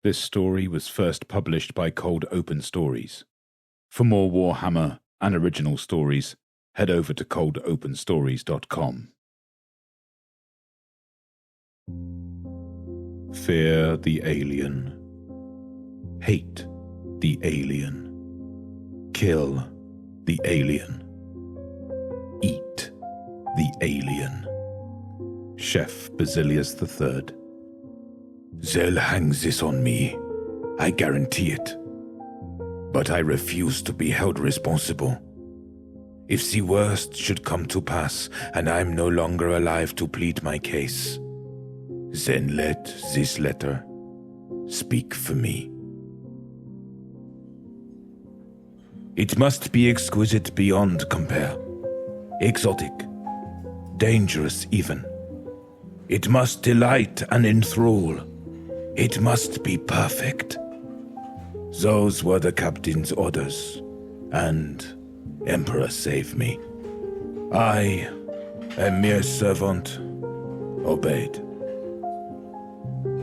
This story was first published by Cold Open Stories. For more Warhammer and original stories, head over to coldopenstories.com. Fear the alien. Hate the alien. Kill the alien. Eat the alien. Chef Basilious III. They'll hang this on me. I guarantee it. But I refuse to be held responsible. If the worst should come to pass, and I'm no longer alive to plead my case, then let this letter speak for me. It must be exquisite beyond compare. Exotic. Dangerous even. It must delight and enthrall. It must be perfect. Those were the captain's orders, and Emperor save me. I, a mere servant, obeyed.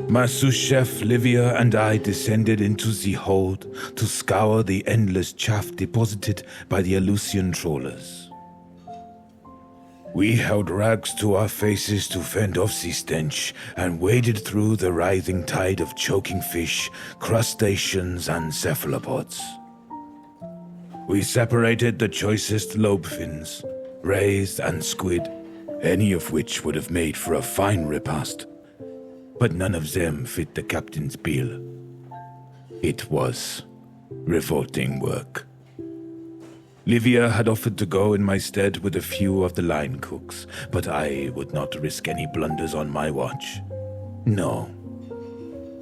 My sous-chef Livia and I descended into the hold to scour the endless chaff deposited by the Alucian trawlers. We held rags to our faces to fend off the stench and waded through the writhing tide of choking fish, crustaceans, and cephalopods. We separated the choicest lobe fins, rays, and squid, any of which would have made for a fine repast, but none of them fit the captain's bill. It was revolting work. Livia had offered to go in my stead with a few of the line cooks, but I would not risk any blunders on my watch. No.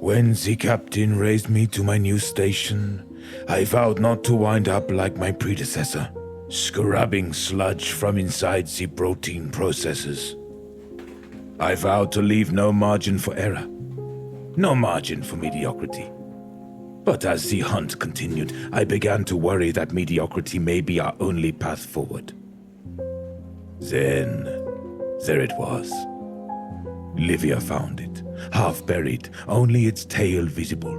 When the captain raised me to my new station, I vowed not to wind up like my predecessor, scrubbing sludge from inside the protein processors. I vowed to leave no margin for error, no margin for mediocrity. But as the hunt continued, I began to worry that mediocrity may be our only path forward. Then, there it was. Livia found it, half buried, only its tail visible.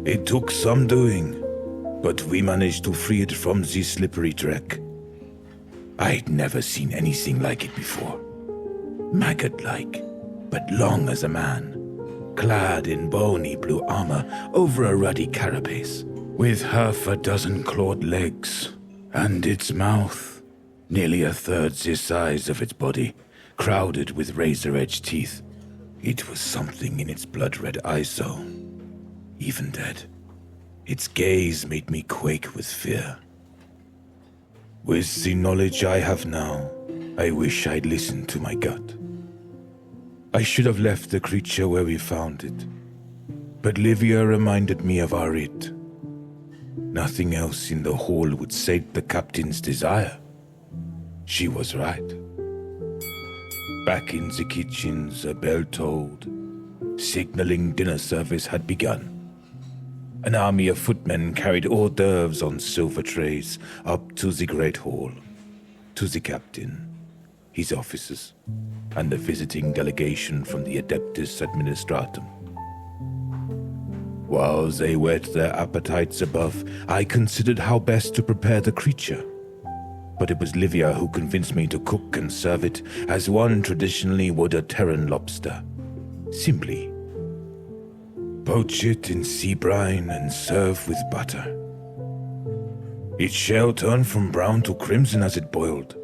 It took some doing, but we managed to free it from the slippery dreck. I'd never seen anything like it before. Maggot-like, but long as a man. Clad in bony blue armor over a ruddy carapace, with half a dozen clawed legs, and its mouth, nearly a third the size of its body, crowded with razor-edged teeth. It was something in its blood-red eyes, though. Even dead, its gaze made me quake with fear. With the knowledge I have now, I wish I'd listened to my gut. I should have left the creature where we found it, but Livia reminded me of our it. Nothing else in the hall would sate the captain's desire. She was right. Back in the kitchens, a bell tolled, signaling dinner service had begun. An army of footmen carried hors d'oeuvres on silver trays up to the great hall, to the captain, his officers, and the visiting delegation from the Adeptus Administratum. While they whet their appetites above, I considered how best to prepare the creature. But it was Livia who convinced me to cook and serve it as one traditionally would a Terran lobster. Simply. Poach it in sea brine and serve with butter. Its shell turned from brown to crimson as it boiled.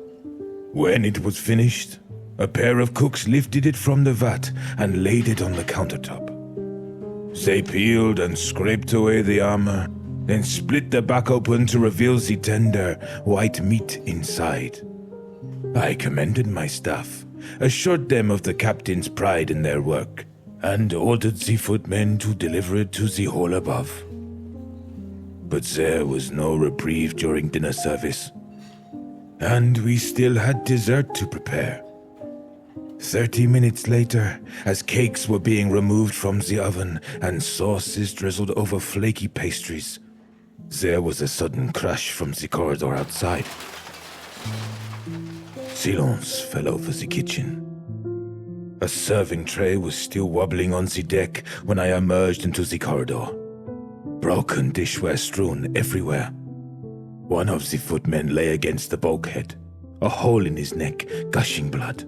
When it was finished, a pair of cooks lifted it from the vat and laid it on the countertop. They peeled and scraped away the armor, then split the back open to reveal the tender, white meat inside. I commended my staff, assured them of the captain's pride in their work, and ordered the footmen to deliver it to the hall above. But there was no reprieve during dinner service, and we still had dessert to prepare. 30 minutes later, as cakes were being removed from the oven and sauces drizzled over flaky pastries, there was a sudden crash from the corridor outside. Silence fell over the kitchen. A serving tray was still wobbling on the deck when I emerged into the corridor. Broken dishware strewn everywhere. One of the footmen lay against the bulkhead, a hole in his neck, gushing blood.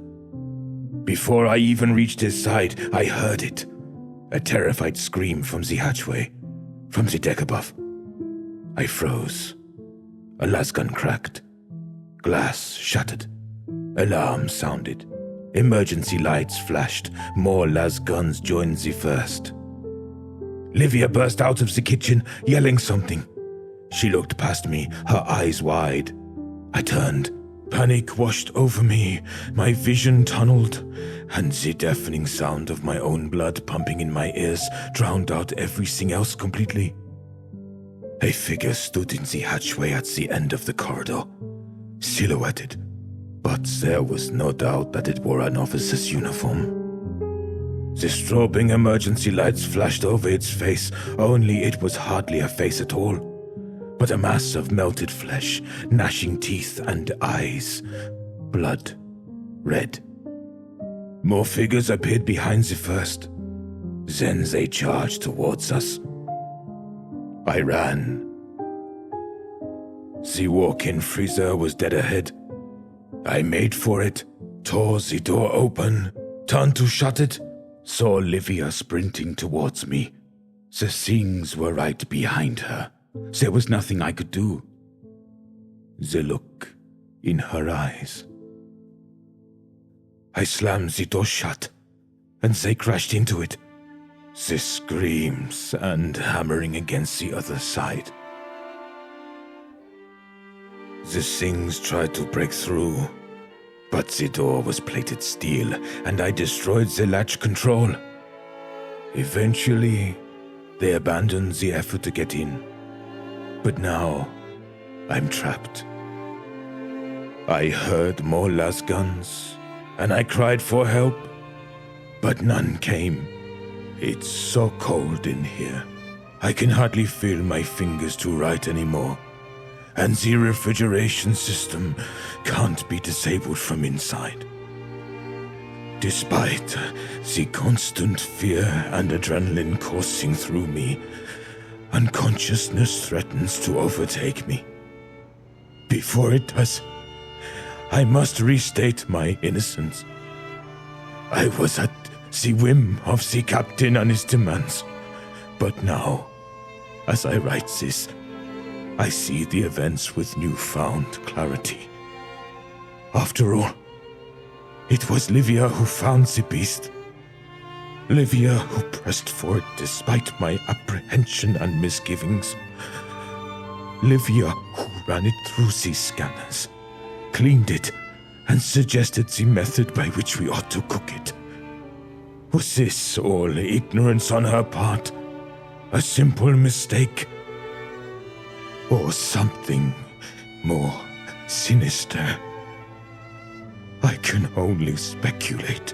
Before I even reached his side, I heard it. A terrified scream from the hatchway, from the deck above. I froze. A lasgun cracked. Glass shattered. Alarm sounded. Emergency lights flashed. More lasguns joined the first. Livia burst out of the kitchen, yelling something. She looked past me, her eyes wide. I turned. Panic washed over me, my vision tunneled, and the deafening sound of my own blood pumping in my ears drowned out everything else completely. A figure stood in the hatchway at the end of the corridor, silhouetted, but there was no doubt that it wore an officer's uniform. The strobing emergency lights flashed over its face, only it was hardly a face at all, but a mass of melted flesh, gnashing teeth and eyes, blood red. More figures appeared behind the first. Then they charged towards us. I ran. The walk-in freezer was dead ahead. I made for it, tore the door open, turned to shut it, saw Livia sprinting towards me. The things were right behind her. There was nothing I could do. The look in her eyes. I slammed the door shut, and they crashed into it. The screams and hammering against the other side. The things tried to break through, but the door was plated steel, and I destroyed the latch control. Eventually, they abandoned the effort to get in. But now, I'm trapped. I heard more lasguns, and I cried for help, but none came. It's so cold in here. I can hardly feel my fingers to write anymore, and the refrigeration system can't be disabled from inside. Despite the constant fear and adrenaline coursing through me, unconsciousness threatens to overtake me. Before it does, I must restate my innocence. I was at the whim of the captain and his demands. But now, as I write this, I see the events with newfound clarity. After all, it was Livia who found the beast. Livia who pressed for it despite my apprehension and misgivings. Livia who ran it through these scanners, cleaned it, and suggested the method by which we ought to cook it. Was this all ignorance on her part? A simple mistake? Or something more sinister? I can only speculate.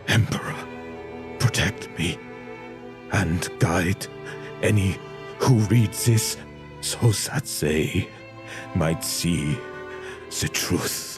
Emperor, protect me and guide any who reads this so that they might see the truth.